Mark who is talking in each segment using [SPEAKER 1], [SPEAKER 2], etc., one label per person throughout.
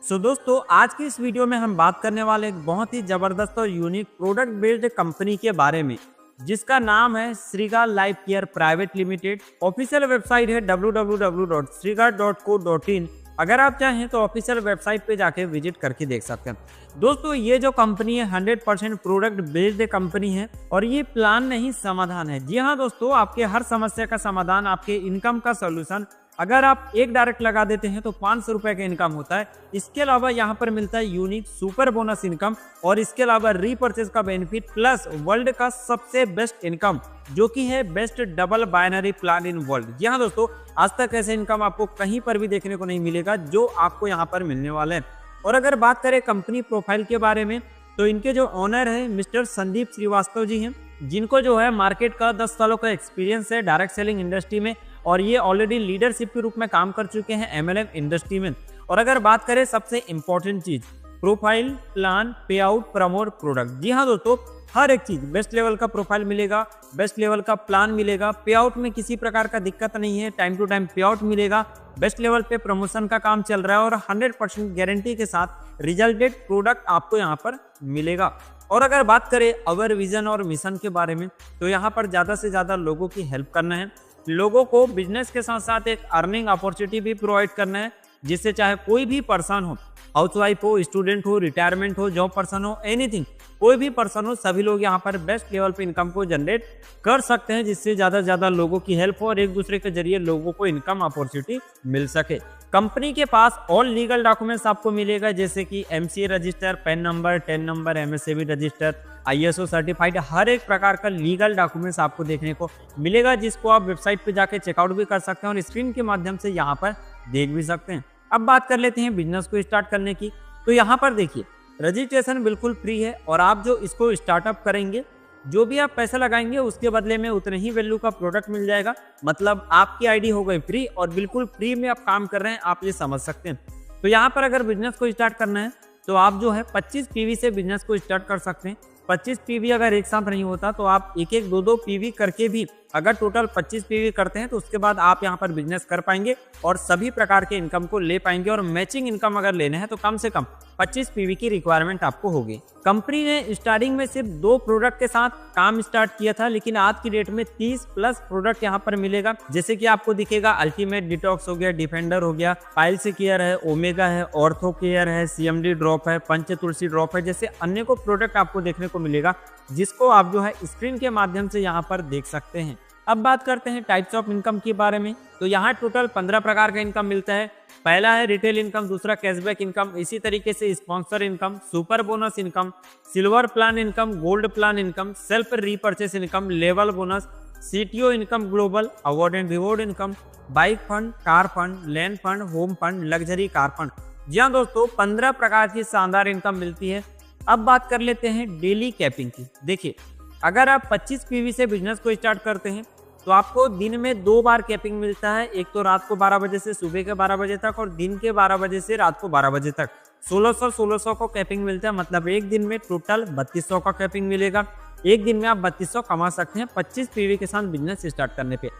[SPEAKER 1] दोस्तों आज की इस वीडियो में हम बात करने वाले एक बहुत ही जबरदस्त और यूनिक प्रोडक्ट बेस्ड कंपनी के बारे में जिसका नाम है Srigar life care private limited. Official website है www.srigar.co.in। अगर आप चाहें तो ऑफिशियल वेबसाइट पे जाके विजिट करके देख सकते हैं। दोस्तों ये जो कंपनी है 100% प्रोडक्ट बेस्ड कंपनी है और ये प्लान नहीं समाधान है। जी हाँ दोस्तों, आपके हर समस्या का समाधान, आपके इनकम का सोल्यूशन अगर आप एक डायरेक्ट लगा देते हैं तो 500 रुपए का इनकम होता है। इसके अलावा यहाँ पर मिलता है यूनिक सुपर बोनस इनकम और इसके अलावा रीपर्चेज का बेनिफिट प्लस वर्ल्ड का सबसे बेस्ट इनकम जो कि है best double binary plan in world. जी हाँ दोस्तों, आज तक ऐसे इनकम आपको कहीं पर भी देखने को नहीं मिलेगा जो आपको यहाँ पर मिलने वाले हैं। और अगर बात करें कंपनी प्रोफाइल के बारे में तो इनके जो ओनर है मिस्टर संदीप श्रीवास्तव जी हैं, जिनको जो है मार्केट का 10 सालों का एक्सपीरियंस है डायरेक्ट सेलिंग इंडस्ट्री में और ये ऑलरेडी लीडरशिप के रूप में काम कर चुके हैं एमएलएम इंडस्ट्री में। और अगर बात करें सबसे इंपॉर्टेंट चीज प्रोफाइल, प्लान, पे आउट, प्रमोट, प्रोडक्ट। जी हाँ दोस्तों, हर एक चीज बेस्ट लेवल का प्रोफाइल मिलेगा, बेस्ट लेवल का प्लान मिलेगा, पे आउट में किसी प्रकार का दिक्कत नहीं है, टाइम टू टाइम पे आउट मिलेगा, बेस्ट लेवल पे प्रमोशन का काम चल रहा है और 100% गारंटी के साथ रिजल्टेड प्रोडक्ट आपको यहाँ पर मिलेगा। और अगर बात करें अवर विजन और मिशन के बारे में तो यहाँ पर ज्यादा से ज्यादा लोगों की हेल्प करना है, लोगों को बिजनेस के साथ साथ एक अर्निंग अपॉर्चुनिटी भी प्रोवाइड करना है, जिससे चाहे कोई भी पर्सन हो, हाउसवाइफ हो, स्टूडेंट हो, रिटायरमेंट हो, जॉब पर्सन हो, एनीथिंग, कोई भी पर्सन हो, सभी लोग यहाँ पर बेस्ट लेवल पे इनकम को जनरेट कर सकते हैं, जिससे ज्यादा से ज्यादा लोगों की हेल्प हो और एक दूसरे के जरिए लोगों को इनकम अपॉर्चुनिटी मिल सके। कंपनी के पास ऑल लीगल डॉक्यूमेंट्स आपको मिलेगा जैसे कि MCA register, PAN number, 10 number, MSAB register, ISO certified, हर एक प्रकार का लीगल डॉक्यूमेंट्स आपको देखने को मिलेगा, जिसको आप वेबसाइट पे जाके चेकआउट भी कर सकते हैं और स्क्रीन के माध्यम से यहाँ पर देख भी सकते हैं। अब बात कर लेते हैं बिजनेस को स्टार्ट करने की। तो यहाँ पर देखिए रजिस्ट्रेशन बिल्कुल फ्री है और आप जो इसको स्टार्टअप करेंगे, जो भी आप पैसा लगाएंगे उसके बदले में उतने ही वैल्यू का प्रोडक्ट मिल जाएगा। मतलब आपकी आईडी हो गई फ्री और बिल्कुल फ्री में आप काम कर रहे हैं, आप ये समझ सकते हैं। तो यहाँ पर अगर बिजनेस को स्टार्ट करना है तो आप जो है 25 पीवी से बिजनेस को स्टार्ट कर सकते हैं। 25 पीवी अगर एक साथ नहीं होता तो आप एक एक दो पीवी करके भी अगर टोटल 25 पीवी करते हैं तो उसके बाद आप यहाँ पर बिजनेस कर पाएंगे और सभी प्रकार के इनकम को ले पाएंगे। और मैचिंग इनकम अगर लेना है तो कम से कम 25 पीवी की रिक्वायरमेंट आपको होगी। कंपनी ने स्टार्टिंग में सिर्फ 2 प्रोडक्ट के साथ काम स्टार्ट किया था, लेकिन आज की डेट में 30 प्लस प्रोडक्ट यहाँ पर मिलेगा। जैसे कि आपको दिखेगा अल्टीमेट डिटॉक्स हो गया, डिफेंडर हो गया, पाइल से केयर है, ओमेगा है, ऑर्थो केयर है, सीएमडी ड्रॉप है, पंच तुलसी ड्रॉप है, जैसे अन्य को प्रोडक्ट आपको देखने को मिलेगा, जिसको आप जो है स्क्रीन के माध्यम से यहाँ पर देख सकते हैं। अब बात करते हैं टाइप्स ऑफ इनकम के बारे में। तो यहाँ टोटल 15 प्रकार का इनकम मिलता है। पहला है रिटेल इनकम, दूसरा कैशबैक इनकम, इसी तरीके से sponsor income, super bonus income, silver plan income, gold plan income, self repurchase income, level bonus, CTO income, global award and reward income, bike fund, car fund, land fund, home fund, luxury car fund. जी हाँ दोस्तों, 15 प्रकार की शानदार income मिलती है। अब बात कर लेते हैं डेली कैपिंग की। देखिए अगर आप 25 पीवी से बिजनेस को स्टार्ट करते हैं तो आपको दिन में 2 बार कैपिंग मिलता है, एक तो रात को 12 बजे से सुबह के 12 बजे तक और दिन के 12 बजे से रात को 12 बजे तक 1600 को कैपिंग मिलता है। मतलब एक दिन में टोटल 3200 का कैपिंग मिलेगा। एक दिन में आप 3200 कमा सकते हैं 25 पीवी के साथ बिजनेस स्टार्ट करने पे।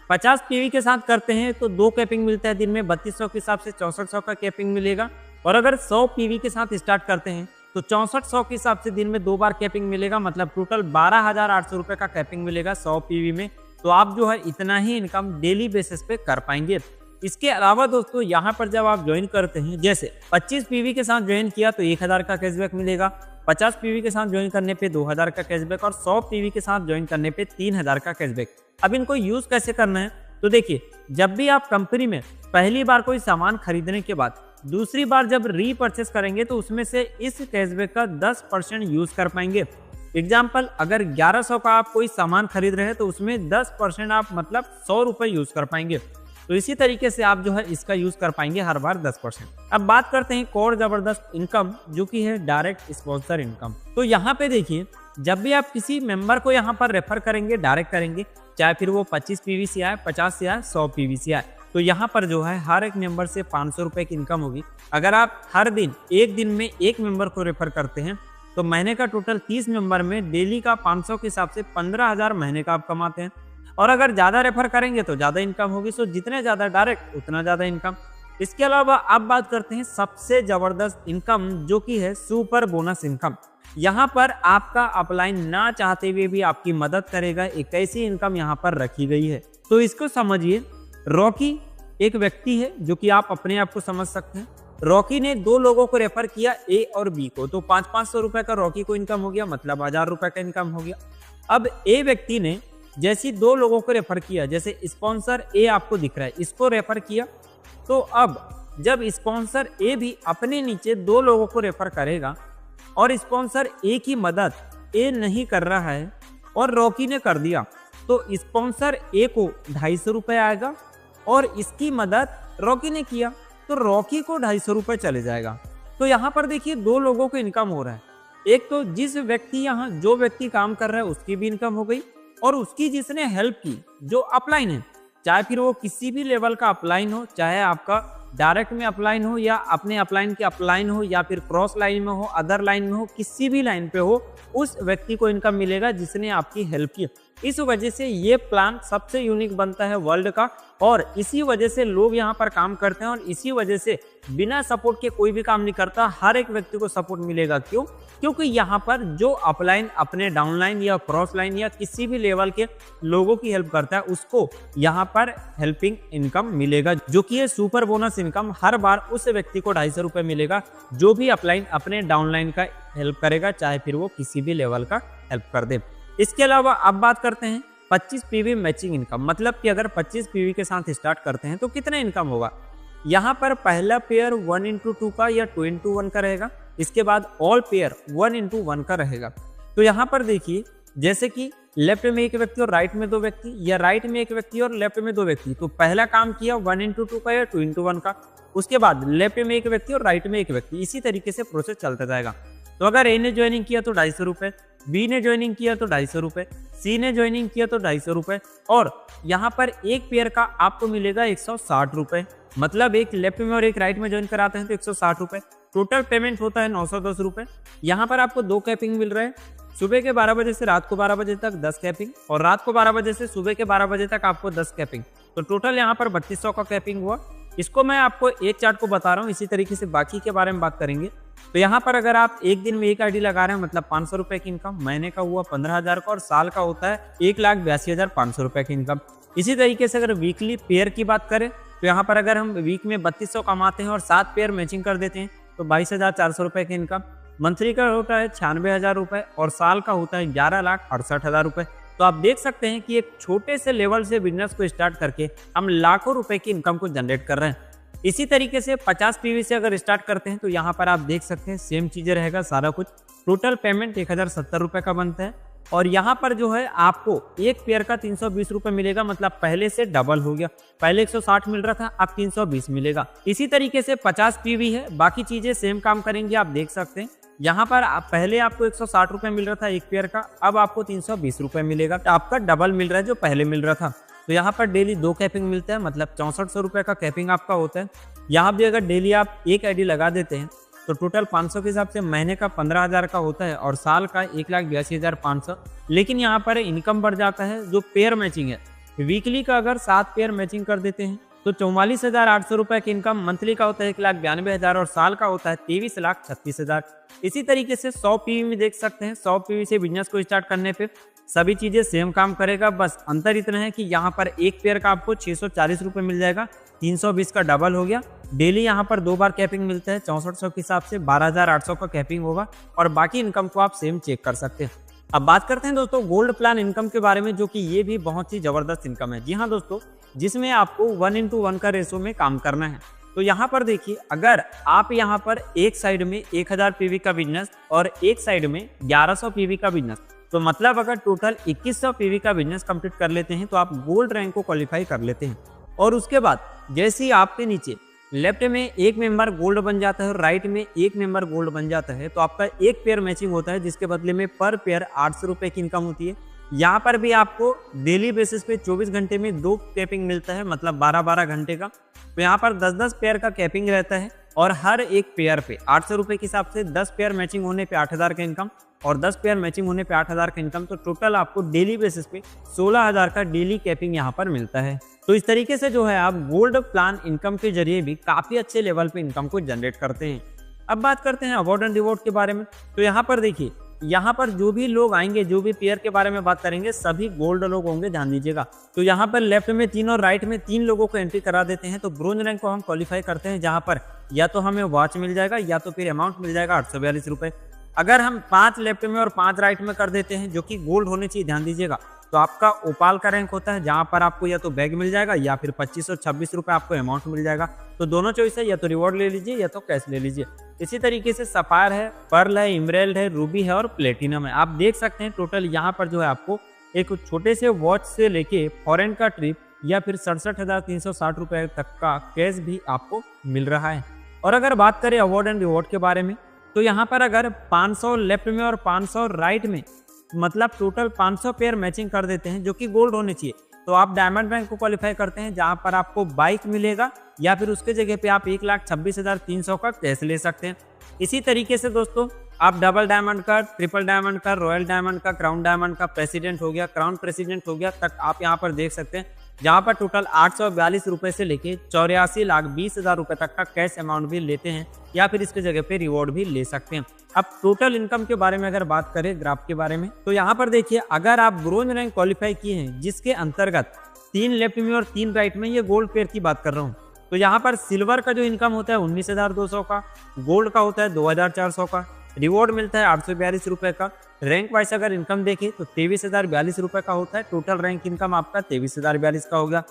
[SPEAKER 1] 50 पीवी के साथ करते हैं तो 2 कैपिंग मिलता है दिन में, 3200 के हिसाब से 6400 का कैपिंग मिलेगा। और अगर 100 पीवी के साथ स्टार्ट करते हैं तो 6400 के हिसाब से दिन में 2 बार कैपिंग मिलेगा। मतलब टोटल 12,800 रुपए का कैपिंग मिलेगा 100 पीवी में। तो आप जो है इतना ही इनकम डेली बेसिस पे कर पाएंगे। इसके अलावा दोस्तों यहाँ पर जब आप ज्वाइन करते हैं, जैसे 25 पीवी के साथ ज्वाइन किया तो 1000 का कैशबैक मिलेगा, 50 पीवी के साथ ज्वाइन करने पे 2000 का कैशबैक और 100 पीवी के साथ ज्वाइन करने पे 3000 का कैशबैक। अब इनको यूज कैसे करना है तो देखिए, जब भी आप कंपनी में पहली बार कोई सामान खरीदने के बाद दूसरी बार जब रीपर्चेस करेंगे तो उसमें से इस कैशबैक का 10% यूज कर पाएंगे। एग्जाम्पल, अगर 1100 का आप कोई सामान खरीद रहे हैं तो उसमें 10% आप मतलब 100 रुपए यूज कर पाएंगे। तो इसी तरीके से आप जो है इसका यूज कर पाएंगे हर बार 10%। अब बात करते हैं एक और जबरदस्त इनकम जो कि है डायरेक्ट स्पॉन्सर इनकम। तो यहाँ पे देखिए, जब भी आप किसी मेंबर को यहाँ पर रेफर करेंगे, डायरेक्ट करेंगे, चाहे फिर वो 25 पीवी से आए, 50 से आए, 100 पीवी से आए, तो यहाँ पर जो है हर एक मेंबर से 500 रुपए की इनकम होगी। अगर आप हर दिन एक दिन में एक मेंबर को रेफर करते हैं तो महीने का टोटल 30 मेंबर में डेली का 500 के हिसाब से 15,000 महीने का आप कमाते हैं। और अगर ज्यादा रेफर करेंगे तो ज्यादा इनकम होगी। सो जितने ज्यादा डायरेक्ट उतना ज्यादा इनकम। इसके अलावा अब बात करते हैं सबसे जबरदस्त इनकम जो कि है सुपर बोनस इनकम। यहाँ पर आपका अपलाइन ना चाहते हुए भी आपकी मदद करेगा, एक ऐसी इनकम यहाँ पर रखी गई है। तो इसको समझिए, रॉकी एक व्यक्ति है जो कि आप अपने आप को समझ सकते हैं। रॉकी ने 2 लोगों को रेफर किया, ए और बी को, तो 500-500 रुपए का रॉकी को इनकम हो गया, मतलब 1000 रुपए का इनकम हो गया। अब ए व्यक्ति ने जैसे 2 लोगों को रेफर किया, जैसे स्पॉन्सर ए आपको दिख रहा है, इसको रेफर किया, तो अब जब स्पॉन्सर ए भी अपने नीचे 2 लोगों को रेफर करेगा और स्पॉन्सर ए की मदद ए नहीं कर रहा है और रॉकी ने कर दिया, तो स्पॉन्सर ए को 250 रुपए आएगा और इसकी मदद रॉकी ने किया तो रॉकी को 250 रुपए चले जाएगा। तो यहाँ पर देखिए 2 लोगों को इनकम हो रहा है। एक तो जिस व्यक्ति यहाँ जो व्यक्ति काम कर रहा है उसकी भी इनकम हो गई, और उसकी जिसने हेल्प की जो अपलाइन है, चाहे फिर वो किसी भी लेवल का अपलाइन हो, चाहे आपका डायरेक्ट में अपलाइन हो या अपने अपलाइन के अपलाइन हो या फिर क्रॉस लाइन में हो, अदर लाइन में हो, किसी भी लाइन पे हो, उस व्यक्ति को इनकम मिलेगा जिसने आपकी हेल्प की। इस वजह से ये प्लान सबसे यूनिक बनता है वर्ल्ड का, और इसी वजह से लोग यहाँ पर काम करते हैं, और इसी वजह से बिना सपोर्ट के कोई भी काम नहीं करता, हर एक व्यक्ति को सपोर्ट मिलेगा। क्यों? क्योंकि यहाँ पर जो अपलाइन अपने डाउनलाइन या क्रॉस लाइन या किसी भी लेवल के लोगों की हेल्प करता है उसको यहाँ पर हेल्पिंग इनकम मिलेगा, जो कि ये सुपर बोनस इनकम हर बार उस व्यक्ति को 250 रुपए मिलेगा जो भी अपलाइन अपने डाउनलाइन का हेल्प करेगा, चाहे फिर वो किसी भी लेवल का हेल्प कर दे। इसके अलावा अब बात करते हैं 25 पीवी मैचिंग इनकम, मतलब कि अगर 25 पीवी के साथ स्टार्ट करते हैं तो कितना इनकम होगा। यहाँ पर पहला पेयर 1x2 का या 2x1 का रहेगा, इसके बाद ऑल पेयर 1x1 का रहेगा। तो यहाँ पर देखिए, जैसे कि लेफ्ट में एक व्यक्ति और राइट में 2 व्यक्ति, या राइट में एक व्यक्ति और लेफ्ट में 2 व्यक्ति, तो पहला काम किया 1x2 का या 2x1 का, उसके बाद लेफ्ट में एक व्यक्ति और राइट में एक व्यक्ति, इसी तरीके से प्रोसेस चलता जाएगा। तो अगर ए ने ज्वाइनिंग किया तो 250 रुपए, बी ने ज्वाइनिंग किया तो 250 रुपए, सी ने ज्वाइनिंग किया तो 250 रुपए, और यहाँ पर एक पेयर का आपको मिलेगा 160 रुपए, मतलब एक लेफ्ट में और एक राइट में ज्वाइन कराते हैं तो 160 रुपए। टोटल पेमेंट होता है 910 रुपए। यहाँ पर आपको 2 कैपिंग मिल रहे हैं, सुबह के 12 बजे से रात को 12 बजे तक 10 कैपिंग, और रात को 12 बजे से सुबह के 12 बजे तक आपको 10 कैपिंग। तो टोटल यहाँ पर 3200 का कैपिंग हुआ। इसको मैं आपको एक चार्ट को बता रहा हूँ, इसी तरीके से बाकी के बारे में बात करेंगे। तो यहाँ पर अगर आप एक दिन में एक आईडी लगा रहे हैं, मतलब 500 रुपए की इनकम, महीने का हुआ 15,000 का, और साल का होता है 1,82,500 रुपए की इनकम। इसी तरीके से अगर वीकली पेयर की बात करें तो यहाँ पर अगर हम वीक में 3200 कमाते हैं और 7 पेयर मैचिंग कर देते हैं तो 22,400 रुपए की इनकम। मंथली का होता है 96,000 रुपए और साल का होता है 11,68,000 रुपए। तो आप देख सकते हैं कि एक छोटे से लेवल से बिजनेस को स्टार्ट करके हम लाखों रुपए की इनकम को जनरेट कर रहे हैं। इसी तरीके से 50 पीवी से अगर स्टार्ट करते हैं तो यहाँ पर आप देख सकते हैं सेम चीजें रहेगा सारा कुछ। टोटल पेमेंट 1070 रुपए का बनता है, और यहाँ पर जो है आपको एक पेयर का 320 रुपए मिलेगा, मतलब पहले से डबल हो गया। पहले 160 मिल रहा था, अब 320 मिलेगा। इसी तरीके से 50 पीवी है, बाकी चीजें सेम काम करेंगे। आप देख सकते हैं यहाँ पर पहले आपको 160 रुपए मिल रहा था एक पेयर का, अब आपको 320 रुपए मिलेगा, तो आपका डबल मिल रहा है जो पहले मिल रहा था। तो यहाँ पर डेली 2 कैपिंग मिलता है, मतलब 6400 रुपए का कैपिंग आपका होता है। यहाँ भी अगर डेली आप एक आईडी लगा देते हैं तो टोटल 500 के हिसाब से महीने का 15,000 का होता है और साल का 1,82,500। लेकिन यहाँ पर इनकम बढ़ जाता है जो पेयर मैचिंग है। वीकली का अगर 7 पेयर मैचिंग कर देते हैं तो 44,800 रुपए की इनकम। मंथली का होता है 1,92,000 और साल का होता है 23,36,000। इसी तरीके से 100 पीवी में देख सकते हैं, 100 पीवी से बिजनेस को स्टार्ट करने पे सभी चीजें सेम काम करेगा, बस अंतर इतना है कि यहाँ पर एक पेयर का आपको 640 रुपए मिल जाएगा, 320 का डबल हो गया। डेली यहाँ पर 2 बार कैपिंग मिलता है, 6400 के हिसाब से 12,800 का कैपिंग होगा, और बाकी इनकम को आप सेम चेक कर सकते हैं। अब बात करते हैं दोस्तों गोल्ड प्लान इनकम के बारे में, जो कि ये भी बहुत ही जबरदस्त इनकम है। जी हाँ दोस्तों, जिसमें आपको 1:1 का रेशो में काम करना है। तो यहाँ पर देखिए, अगर आप यहाँ पर एक साइड में 1000 पीवी का बिजनेस और एक साइड में 1100 पीवी का बिजनेस, तो मतलब अगर टोटल 2100 पीवी का बिजनेस कंप्लीट कर लेते हैं तो आप गोल्ड रैंक को क्वालिफाई कर लेते हैं। और उसके बाद जैसे ही आपके नीचे लेफ्ट में एक मेंबर गोल्ड बन जाता है और राइट में एक मेंबर गोल्ड बन जाता है, तो आपका एक पेयर मैचिंग होता है, जिसके बदले में पर पेयर 800 रुपए की इनकम होती है। यहाँ पर भी आपको डेली बेसिस पे 24 घंटे में 2 कैपिंग मिलता है, मतलब 12-12 घंटे का। तो यहाँ पर 10-10 पेयर का कैपिंग रहता है, और हर एक पेयर पे 800 रुपए के हिसाब से 10 पेयर मैचिंग होने पे 8,000 का इनकम, और 10 पेयर मैचिंग होने पे 8,000 का इनकम। तो टोटल आपको डेली बेसिस पे 16,000 का डेली कैपिंग यहाँ पर मिलता है। तो इस तरीके से जो है आप गोल्ड प्लान इनकम के जरिए भी काफ़ी अच्छे लेवल पे इनकम को जनरेट करते हैं। अब बात करते हैं अवार्ड एंड रिवॉर्ड के बारे में। तो यहाँ पर देखिए, यहाँ पर जो भी लोग आएंगे, जो भी पेयर के बारे में बात करेंगे, सभी गोल्ड लोग होंगे, ध्यान दीजिएगा। तो यहाँ पर लेफ्ट में 3 और राइट में 3 लोगों को एंट्री करा देते हैं। तो ब्रोंज रैंक को हम क्वालिफाई करते हैं, जहाँ पर या तो हमें वॉच मिल जाएगा या तो फिर अमाउंट मिल जाएगा 842 रुपये। अगर हम 5 लेफ्ट में और 5 राइट में कर देते हैं, जो कि गोल्ड होने चाहिए, ध्यान दीजिएगा, तो आपका ओपाल का रैंक होता है, जहाँ पर आपको या तो बैग मिल जाएगा या फिर 2526 रुपये आपको अमाउंट मिल जाएगा। तो दोनों चॉइस है, या तो रिवॉर्ड ले लीजिए या तो कैश ले लीजिए। इसी तरीके से सफायर है, पर्ल है, इमरेल्ड है, रूबी है और प्लेटिनम है। आप देख सकते हैं टोटल यहाँ पर जो है आपको एक छोटे से वॉच से लेके फॉरेन का ट्रिप या फिर 67,360 रुपये तक का कैश भी आपको मिल रहा है। और अगर बात करें अवार्ड एंड रिवॉर्ड के बारे में, तो यहाँ पर अगर 500 लेफ्ट में और 500 राइट में, मतलब टोटल 500 पेयर मैचिंग कर देते हैं, जो कि गोल्ड होने चाहिए, तो आप डायमंड रैंक को क्वालिफाई करते हैं, जहां पर आपको बाइक मिलेगा या फिर उसके जगह पे आप 1,26,300 का कैश ले सकते हैं। इसी तरीके से दोस्तों आप डबल डायमंड का, ट्रिपल डायमंड का, रॉयल डायमंड का, क्राउन डायमंड का, प्रेसिडेंट हो गया, क्राउन प्रेसिडेंट हो गया तक आप यहाँ पर देख सकते हैं, जहां पर टोटल 842 रुपये से लेके 84,20,000 रुपये तक का कैश अमाउंट भी लेते हैं, या फिर इसके जगह पे रिवॉर्ड भी ले सकते हैं। अब टोटल इनकम के बारे में अगर बात करें, ग्राफ के बारे में, तो यहाँ पर देखिए, अगर आप ब्रोंज रैंक क्वालिफाई किए हैं, जिसके अंतर्गत 3 लेफ्ट में और 3 राइट में, ये गोल्ड पेयर की बात कर रहा हूँ, तो यहाँ पर सिल्वर का जो इनकम होता है 19,200 का, गोल्ड का होता है 2,400 का, रिवॉर्ड मिलता है 842 रुपये का। रैंक वाइज अगर इनकम देखें तो 23,042 रुपये का होता है। टोटल रैंक इनकम आपका 23,042 का होगा।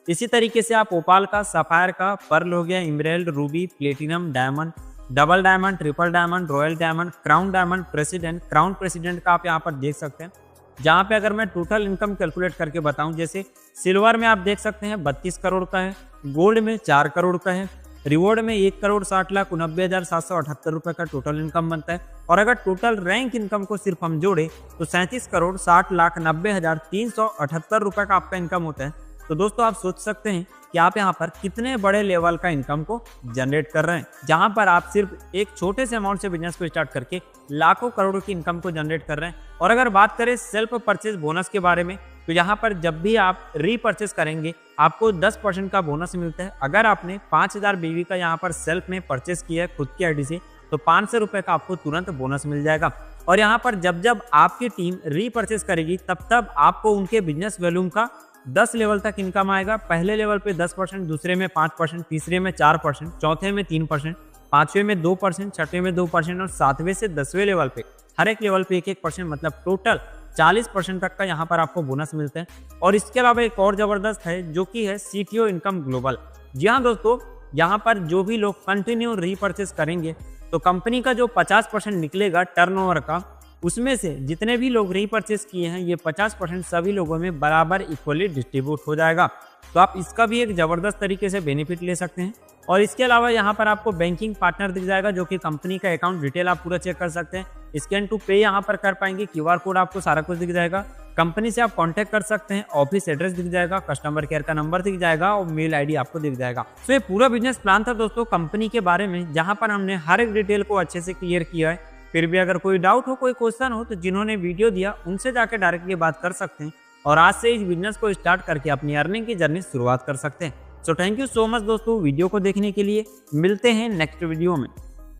[SPEAKER 1] इसी तरीके से आप ओपाल का, सफायर का, पर्ल हो गया, emerald, ruby, platinum, diamond, double diamond, triple diamond, royal diamond, crown diamond, president, crown president का आप यहाँ पर देख सकते हैं। जहाँ पे अगर मैं टोटल इनकम कैलकुलेट करके बताऊं, जैसे सिल्वर में आप देख सकते हैं 32 करोड़ का है, गोल्ड में 4 करोड़ का है, रिवॉर्ड में 1,60,89,778 रुपये का टोटल इनकम बनता है। और अगर टोटल रैंक इनकम को सिर्फ हम जोड़े तो 37,60,90,378 रुपये का आपका इनकम होता है। तो दोस्तों आप सोच सकते हैं कि आप यहाँ पर कितने बड़े लेवल का इनकम को जनरेट कर रहे हैं, जहाँ पर आप सिर्फ एक छोटे से अमाउंट से बिजनेस को स्टार्ट करके लाखों करोड़ों की इनकम को जनरेट कर रहे हैं। और अगर बात करें सेल्फ परचेज बोनस के बारे में, तो यहाँ पर जब भी आप रीपरचेस करेंगे आपको 10% का बोनस मिलता है। अगर आपने 5,000 BV का यहाँ पर सेल्फ में परचेस किया है खुद की आईडी से, तो 500 रुपये का आपको तुरंत बोनस मिल जाएगा। और यहाँ पर जब जब आपकी टीम रीपरचेस करेगी, तब तब आपको उनके बिजनेस वॉल्यूम का 10 लेवल तक इनकम आएगा। पहले लेवल पे 10%, दूसरे में 5%, तीसरे में 4%, चौथे में 3%, पांचवें में 2%, छठवें में 2% और 7वें से 10वें लेवल पे हर एक लेवल पे 1-1%, मतलब टोटल 40% तक का यहाँ पर आपको बोनस मिलते हैं। और इसके अलावा एक और जबरदस्त है, जो कि है CTO इनकम ग्लोबल। जी हाँ दोस्तों, यहाँ पर जो भी लोग कंटिन्यू रीपरचेस करेंगे, तो कंपनी का जो 50% निकलेगा टर्नओवर का, उसमें से जितने भी लोग रीपरचेस किए हैं, ये 50% सभी लोगों में बराबर इक्वली डिस्ट्रीब्यूट हो जाएगा। तो आप इसका भी एक ज़बरदस्त तरीके से बेनिफिट ले सकते हैं। और इसके अलावा यहाँ पर आपको बैंकिंग पार्टनर दिख जाएगा, जो कि कंपनी का अकाउंट डिटेल आप पूरा चेक कर सकते हैं। स्कैन टू पे यहाँ पर कर पाएंगे, QR कोड आपको सारा कुछ दिख जाएगा। कंपनी से आप कांटेक्ट कर सकते हैं, ऑफिस एड्रेस दिख जाएगा, कस्टमर केयर का नंबर दिख जाएगा और मेल ID आपको दिख जाएगा। तो ये पूरा बिजनेस प्लान था दोस्तों कंपनी के बारे में, जहाँ पर हमने हर एक डिटेल को अच्छे से क्लियर किया है। फिर भी अगर कोई डाउट हो, कोई क्वेश्चन हो, तो जिन्होंने वीडियो दिया उनसे जाकर डायरेक्टली बात कर सकते हैं और आज से इस बिजनेस को स्टार्ट करके अपनी अर्निंग की जर्नी शुरुआत कर सकते हैं। So thank you so much दोस्तों वीडियो को देखने के लिए। मिलते हैं नेक्स्ट वीडियो में।